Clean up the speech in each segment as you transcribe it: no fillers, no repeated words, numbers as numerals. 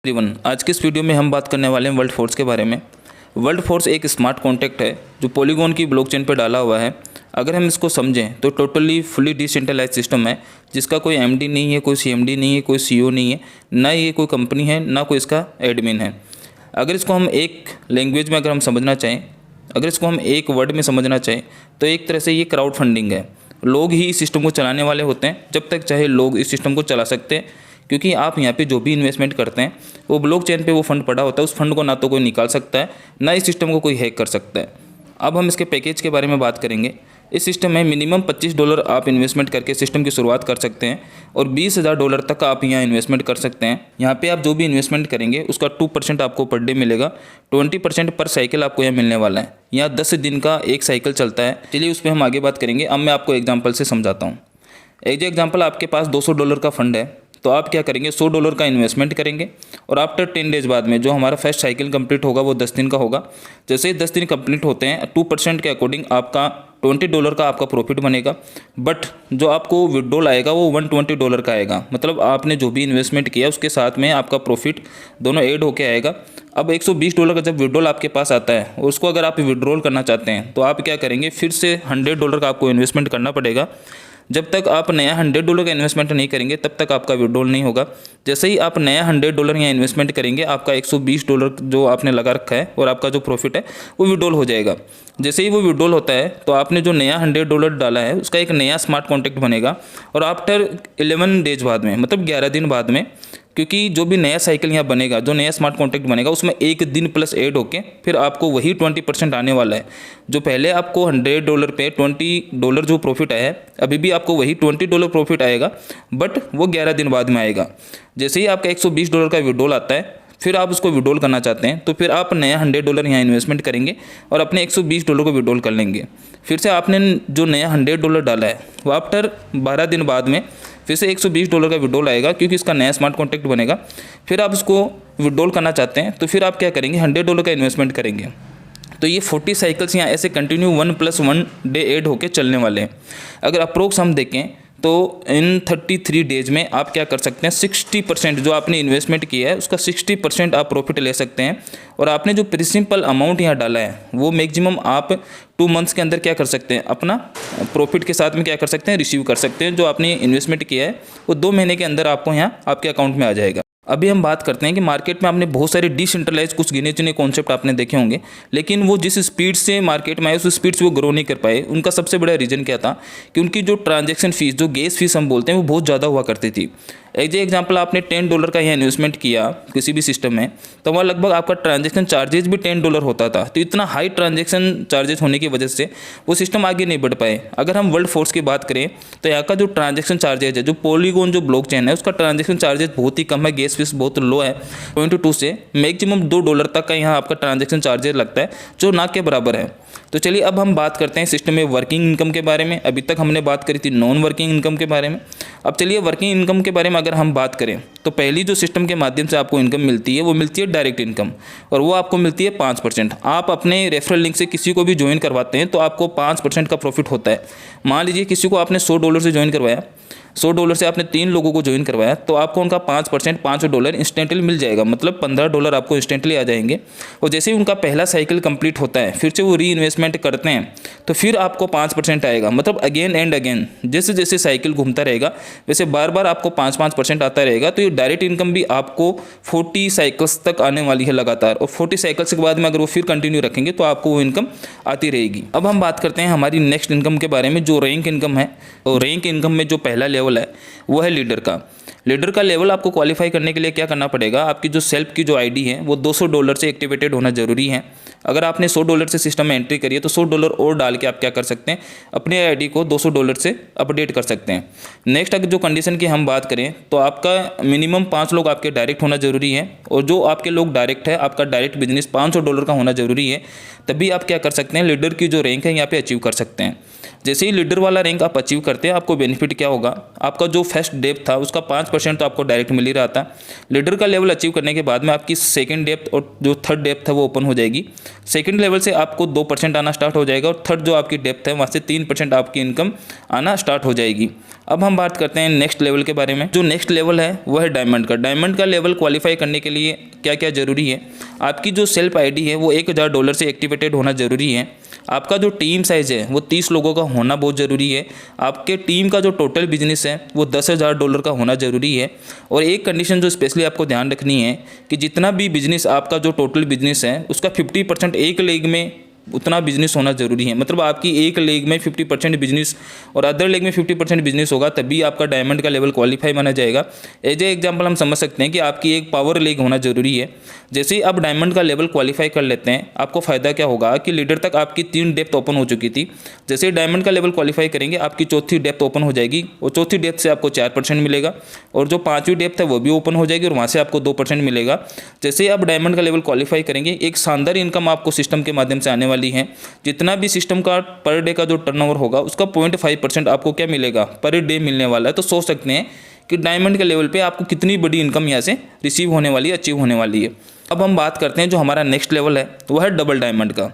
Everyone, आज के इस वीडियो में हम बात करने वाले हैं वर्ल्ड फोर्स के बारे में। वर्ल्ड फोर्स एक स्मार्ट कॉन्ट्रैक्ट है जो पॉलीगॉन की ब्लॉकचेन पर डाला हुआ है। अगर हम इसको समझें तो टोटली फुली डिसेंट्रलाइज सिस्टम है जिसका कोई एमडी नहीं है, कोई सीएमडी नहीं है, कोई सीईओ नहीं है, ना ये कोई कंपनी है, ना कोई इसका एडमिन है। अगर इसको हम एक लैंग्वेज में अगर हम समझना चाहें, अगर इसको हम एक वर्ड में समझना चाहें तो एक तरह से ये क्राउड फंडिंग है। लोग ही इस सिस्टम को चलाने वाले होते हैं, जब तक चाहे लोग इस सिस्टम को चला सकते हैं, क्योंकि आप यहाँ पे जो भी इन्वेस्टमेंट करते हैं वो ब्लॉकचेन पे वो फंड पड़ा होता है। उस फंड को ना तो कोई निकाल सकता है, ना इस सिस्टम को कोई हैक कर सकता है। अब हम इसके पैकेज के बारे में बात करेंगे। इस सिस्टम में मिनिमम $25 आप इन्वेस्टमेंट करके सिस्टम की शुरुआत कर सकते हैं और $20,000 तक आप यहाँ इन्वेस्टमेंट कर सकते हैं। यहाँ पे आप जो भी इन्वेस्टमेंट करेंगे उसका 2% आपको पर डे मिलेगा, 20% पर साइकिल आपको यहाँ मिलने वाला है। यहाँ 10 दिन का एक साइकिल चलता है। चलिए उस पर हम आगे बात करेंगे। अब मैं आपको एग्जाम्पल से समझाता हूँ। एक जो एग्जाम्पल, आपके पास $200 का फंड है तो आप क्या करेंगे, $100 का इन्वेस्टमेंट करेंगे और आफ्टर 10 डेज बाद में जो हमारा फर्स्ट साइकिल कंप्लीट होगा वो 10 दिन का होगा। जैसे ही 10 दिन कंप्लीट होते हैं 2% के अकॉर्डिंग आपका $20 का आपका प्रॉफिट बनेगा। बट जो आपको विड्रॉल आएगा वो $120 का आएगा। मतलब आपने जो भी इन्वेस्टमेंट किया उसके साथ में आपका प्रॉफिट दोनों ऐड होके आएगा। अब $120 का जब विड्रॉल आपके पास आता है और उसको अगर आप विड्रॉल करना चाहते हैं तो आप क्या करेंगे, फिर से $100 का आपको इन्वेस्टमेंट करना पड़ेगा। जब तक आप नया $100 का इन्वेस्टमेंट नहीं करेंगे तब तक आपका विड्रॉल नहीं होगा। जैसे ही आप नया $100 यहाँ इन्वेस्टमेंट करेंगे, आपका $120 जो आपने लगा रखा है और आपका जो प्रॉफिट है वो विड्रॉल हो जाएगा। जैसे ही वो विड्रॉल होता है तो आपने जो नया $100 डाला है उसका एक नया स्मार्ट कॉन्ट्रैक्ट बनेगा और आफ्टर 11 डेज बाद में, मतलब 11 दिन बाद में, क्योंकि जो भी नया साइकिल यहाँ बनेगा, जो नया स्मार्ट कॉन्ट्रैक्ट बनेगा उसमें एक दिन प्लस ऐड होके फिर आपको वही 20% आने वाला है। जो पहले आपको $100 पे $20 जो प्रॉफिट आया है, अभी भी आपको वही $20 प्रॉफिट आएगा, बट वो 11 दिन बाद में आएगा। जैसे ही आपका $120 का विड्रॉल आता है, फिर आप उसको विड्रॉल करना चाहते हैं तो फिर आप नया $100 यहाँ इन्वेस्टमेंट करेंगे और अपने $120 को विड्रॉल कर लेंगे। फिर से आपने जो नया $100 डाला है वो आफ्टर 12 दिन बाद में फिर से $120 का विड्रॉल आएगा, क्योंकि इसका नया स्मार्ट कॉन्ट्रैक्ट बनेगा। फिर आप इसको विड्रॉल करना चाहते हैं तो फिर आप क्या करेंगे, $100 का इन्वेस्टमेंट करेंगे। तो ये 40 साइकिल्स यहाँ ऐसे कंटिन्यू 1+1 डे ऐड होके चलने वाले हैं। अगर अप्रोक्स हम देखें तो इन 33 डेज में आप क्या कर सकते हैं, 60% जो आपने इन्वेस्टमेंट किया है उसका 60% आप प्रॉफिट ले सकते हैं। और आपने जो प्रिंसिपल अमाउंट यहाँ डाला है वो मैक्सिमम आप 2 मंथ्स के अंदर क्या कर सकते हैं, अपना प्रॉफिट के साथ में क्या कर सकते हैं, रिसीव कर सकते हैं। जो आपने इन्वेस्टमेंट किया है वो 2 महीने के अंदर आपको यहाँ आपके अकाउंट में आ जाएगा। अभी हम बात करते हैं कि मार्केट में आपने बहुत सारे डिसेंट्रलाइज कुछ गिने चुने कॉन्सेप्ट आपने देखे होंगे, लेकिन वो जिस स्पीड से मार्केट में आए उस स्पीड से वो ग्रो नहीं कर पाए। उनका सबसे बड़ा रीज़न क्या था कि उनकी जो ट्रांजैक्शन फीस, जो गैस फीस हम बोलते हैं, वो बहुत ज़्यादा हुआ करती थी। एक जो एग्जांपल, आपने $10 का यहाँ इन्वेस्टमेंट किया किसी भी सिस्टम में तो वहाँ लगभग आपका ट्रांजैक्शन चार्जेस भी $10 होता था। तो इतना हाई ट्रांजैक्शन चार्जेस होने की वजह से वो सिस्टम आगे नहीं बढ़ पाए। अगर हम वर्ल्ड फोर्स की बात करें तो यहाँ का जो ट्रांजैक्शन चार्जेज है, जो पॉलीगॉन जो ब्लॉकचेन है, उसका ट्रांजैक्शन चार्जेस बहुत ही कम है, गैस फीस बहुत लो है। 22 से मैक्सिमम $2 तक का यहाँ आपका ट्रांजैक्शन चार्जेस लगता है, जो ना के बराबर है। तो चलिए अब हम बात करते हैं सिस्टम में वर्किंग इनकम के बारे में। अभी तक हमने बात करी थी नॉन वर्किंग इनकम के बारे में। अब चलिए वर्किंग इनकम के बारे में अगर हम बात करें तो पहली जो सिस्टम के माध्यम से आपको इनकम मिलती है वो मिलती है डायरेक्ट इनकम, और वो आपको मिलती है 5%। आप अपने रेफरल लिंक से किसी को भी ज्वाइन करवाते हैं तो आपको 5% का प्रॉफिट होता है। मान लीजिए किसी को आपने $100 से ज्वाइन करवाया, $100 से आपने 3 लोगों को ज्वाइन करवाया तो आपको उनका 5% $5 इंस्टेंटली मिल जाएगा, मतलब $15 आपको इंस्टेंटली आ जाएंगे। और जैसे ही उनका पहला साइकिल कंप्लीट होता है फिर से वो री इन्वेस्टमेंट करते हैं तो फिर आपको 5% आएगा। मतलब अगेन एंड अगेन जैसे जैसे साइकिल घूमता रहेगा वैसे बार बार आपको 5% आता रहेगा। तो ये डायरेक्ट इनकम भी आपको 40 साइकिल्स तक आने वाली है लगातार, और 40 साइकिल्स के बाद में अगर वो फिर कंटिन्यू रखेंगे तो आपको वो इनकम आती रहेगी। अब हम बात करते हैं हमारी नेक्स्ट इनकम के बारे में, जो रैंक इनकम है। तो रैंक इनकम में जो पहला लेवल है वो है लीडर का। लीडर का लेवल आपको क्वालिफाई करने के लिए क्या करना पड़ेगा, आपकी जो सेल्फ की जो आईडी है वो $200 से एक्टिवेटेड होना जरूरी है। अगर आपने $100 से सिस्टम में एंट्री करी है तो $100 और डाल के आप क्या कर सकते हैं, अपने आईडी को $200 से अपडेट कर सकते हैं। नेक्स्ट अगर जो कंडीशन की हम बात करें तो आपका मिनिमम 5 लोग आपके डायरेक्ट होना जरूरी है, और जो आपके लोग डायरेक्ट है आपका डायरेक्ट बिजनेस $500 का होना जरूरी है, तभी आप क्या कर सकते हैं, लीडर की जो रैंक है यहाँ पे अचीव कर सकते हैं। जैसे ही लीडर वाला रैंक आप अचीव करते हैं, आपको बेनिफिट क्या होगा, आपका जो फर्स्ट डेप्थ था उसका 5% तो आपको डायरेक्ट मिल ही रहा था। लीडर का लेवल अचीव करने के बाद में आपकी सेकंड डेप्थ और जो थर्ड डेप्थ है वो ओपन हो जाएगी। सेकंड लेवल से आपको 2% आना स्टार्ट हो जाएगा और थर्ड जो आपकी डेप्थ है वहाँ से 3% आपकी इनकम आना स्टार्ट हो जाएगी। अब हम बात करते हैं नेक्स्ट लेवल के बारे में। जो नेक्स्ट लेवल है वो है डायमंड का। डायमंड का लेवल क्वालिफाई करने के लिए क्या क्या ज़रूरी है, आपकी जो सेल्फ आईडी है वो $1000 से एक्टिवेटेड होना ज़रूरी है। आपका जो टीम साइज़ है वो 30 लोगों का होना बहुत ज़रूरी है। आपके टीम का जो टोटल बिजनेस है वो $10,000 का होना ज़रूरी है। और एक कंडीशन जो स्पेशली आपको ध्यान रखनी है कि जितना भी बिजनेस आपका जो टोटल बिजनेस है उसका 50% एक लेग में उतना बिजनेस होना ज़रूरी है। मतलब आपकी एक लेग में 50% बिजनेस और अदर लेग में 50% बिजनेस होगा, तभी आपका डायमंड का लेवल क्वालिफाई माना जाएगा। एज ए एग्जांपल हम समझ सकते हैं कि आपकी एक पावर लेग होना ज़रूरी है। जैसे ही आप डायमंड का लेवल क्वालिफाई कर लेते हैं, आपको फ़ायदा क्या होगा कि लीडर तक आपकी 3 डेप्थ ओपन हो चुकी थी। जैसे ही डायमंड का लेवल क्वालिफाई करेंगे, आपकी चौथी डेप्थ ओपन हो जाएगी और चौथी डेप्थ से आपको 4% मिलेगा और जो 5वीं डेप्थ है वो भी ओपन हो जाएगी और वहाँ से आपको 2% मिलेगा। जैसे ही आप डायमंड का लेवल क्वालिफाई करेंगे, एक शानदार इनकम आपको सिस्टम के माध्यम से आने वाली है। जितना भी सिस्टम का पर डे का जो टर्नओवर होगा उसका 0.5% आपको क्या मिलेगा, पर डे मिलने वाला है। तो सोच सकते हैं कि डायमंड के लेवल पे आपको कितनी बड़ी इनकम यहाँ से रिसीव होने वाली है, अचीव होने वाली है। अब हम बात करते हैं जो हमारा नेक्स्ट लेवल है वो है डबल डायमंड का।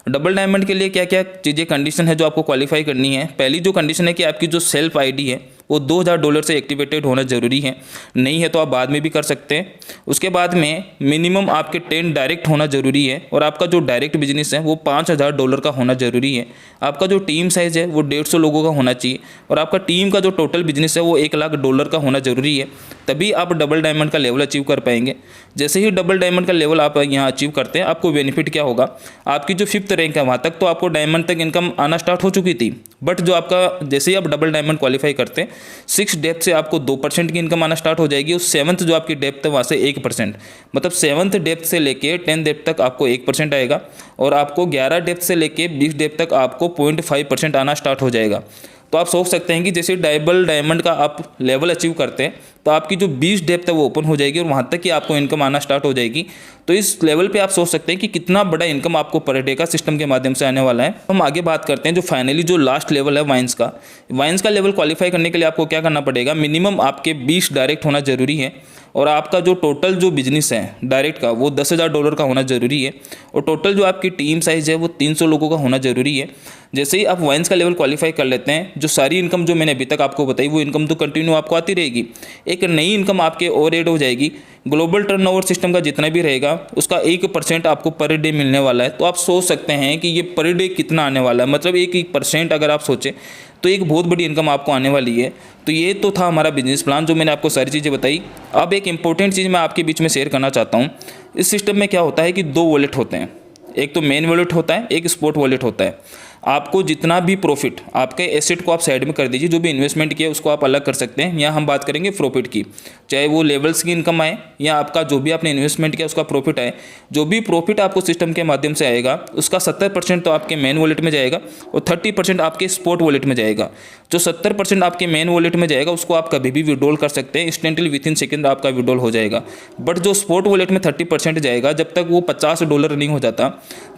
डबल डायमंड के लिए क्या क्या चीज़ें कंडीशन है जो आपको क्वालिफाई करनी है। पहली जो कंडीशन है कि आपकी जो सेल्फ आईडी है वो $2000 से एक्टिवेटेड होना ज़रूरी है। नहीं है तो आप बाद में भी कर सकते हैं। उसके बाद में मिनिमम आपके 10 डायरेक्ट होना ज़रूरी है और आपका जो डायरेक्ट बिजनेस है वो $5000 का होना ज़रूरी है। आपका जो टीम साइज़ है वो 150 लोगों का होना चाहिए और आपका टीम का जो टोटल बिजनेस है वो $1,00,000 का होना ज़रूरी है। तभी आप डबल डायमंड का लेवल अचीव कर पाएंगे। जैसे ही डबल डायमंड का लेवल आप यहाँ अचीव करते हैं, आपको बेनिफिट क्या होगा, आपकी जो 5th रैंक है वहाँ तक तो आपको डायमंड तक इनकम आना स्टार्ट हो चुकी थी। बट जो आपका जैसे ही आप डबल डायमंड क्वालिफाई करते हैं, 6 डेप्थ से आपको 2% की इनकम आना स्टार्ट हो जाएगी और 7th जो आपकी डेप्थ है वहाँ से 1%। मतलब 7th डेप्थ से लेके 10 डेप्थ तक आपको 1% आएगा और आपको 11 डेप्थ से लेके 20 डेप्थ तक आपको 0.5% आना स्टार्ट हो जाएगा। तो आप सोच सकते हैं कि जैसे डबल डायमंड का आप लेवल अचीव करते हैं तो आपकी जो 20 डेप्थ है वो ओपन हो जाएगी और वहाँ तक ही आपको इनकम आना स्टार्ट हो जाएगी। तो इस लेवल पे आप सोच सकते हैं कि कितना बड़ा इनकम आपको पर डे का सिस्टम के माध्यम से आने वाला है। हम आगे बात करते हैं जो फाइनली जो लास्ट लेवल है वाइन्स का। वाइन्स का लेवल क्वालिफाई करने के लिए आपको क्या करना पड़ेगा, मिनिमम आपके 20 डायरेक्ट होना ज़रूरी है और आपका जो टोटल जो बिजनेस है डायरेक्ट का वो $10,000 का होना ज़रूरी है और टोटल जो आपकी टीम साइज़ है वो 300 लोगों का होना ज़रूरी है। जैसे ही आप वाइन्स का लेवल क्वालिफाई कर लेते हैं, जो सारी इनकम जो मैंने अभी तक आपको बताई वो इनकम तो कंटिन्यू आपको आती रहेगी। एक नई इनकम आपके और ऐड हो जाएगी। ग्लोबल टर्नओवर सिस्टम का जितना भी रहेगा उसका 1% आपको पर डे मिलने वाला है। तो आप सोच सकते हैं कि ये पर डे कितना आने वाला है। मतलब 1% अगर आप सोचें तो एक बहुत बड़ी इनकम आपको आने वाली है। तो ये तो था हमारा बिजनेस प्लान जो मैंने आपको सारी चीज़ें बताई। अब एक इंपॉर्टेंट चीज़ मैं आपके बीच में शेयर करना चाहता हूँ। इस सिस्टम में क्या होता है कि 2 वॉलेट होते हैं, एक तो मेन वॉलेट होता है, एक स्पॉट वॉलेट होता है। आपको जितना भी प्रॉफिट, आपके एसेट को आप साइड में कर दीजिए, जो भी इन्वेस्टमेंट किया उसको आप अलग कर सकते हैं। यहाँ हम बात करेंगे प्रॉफिट की, चाहे वो लेवल्स की इनकम आए या आपका जो भी आपने इन्वेस्टमेंट किया उसका प्रॉफिट आए। जो भी प्रॉफिट आपको सिस्टम के माध्यम से आएगा उसका 70% तो आपके मेन वॉलेट में जाएगा और 30% आपके स्पॉट वॉलेट में जाएगा। जो 70% आपके मेन वॉलेट में जाएगा उसको आप कभी भी विड्रॉल कर सकते हैं, इंस्टेंटली विथिन सेकेंड आपका विड्रॉल हो जाएगा। बट जो स्पॉट वॉलेट में 30% जाएगा, जब तक वो $50 नहीं हो जाता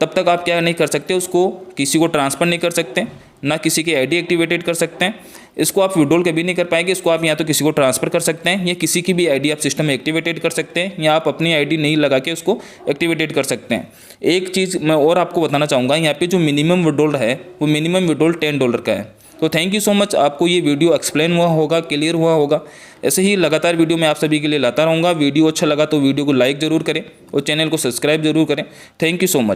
तब तक आप क्या नहीं कर सकते, उसको किसी को ट्रांसफ़र नहीं कर सकते, ना किसी की आईडी एक्टिवेटेड कर सकते हैं। इसको आप विड्रॉल कभी नहीं कर पाएंगे। इसको आप या तो किसी को ट्रांसफ़र कर सकते हैं या किसी की भी आईडी आप सिस्टम में एक्टिवेटेड कर सकते हैं या आप अपनी आईडी नहीं लगा के उसको एक्टिवेटेड कर सकते हैं। एक चीज़ मैं और आपको बताना चाहूँगा, यहाँ पे जो मिनिमम विड्रॉल है वो मिनिमम विड्रॉल $10 का है। तो थैंक यू सो मच। आपको ये वीडियो एक्सप्लेन हुआ होगा, क्लियर हुआ होगा। ऐसे ही लगातार वीडियो मैं आप सभी के लिए लाता रहूँगा। वीडियो अच्छा लगा तो वीडियो को लाइक ज़रूर करें और चैनल को सब्सक्राइब जरूर करें। Thank you so much.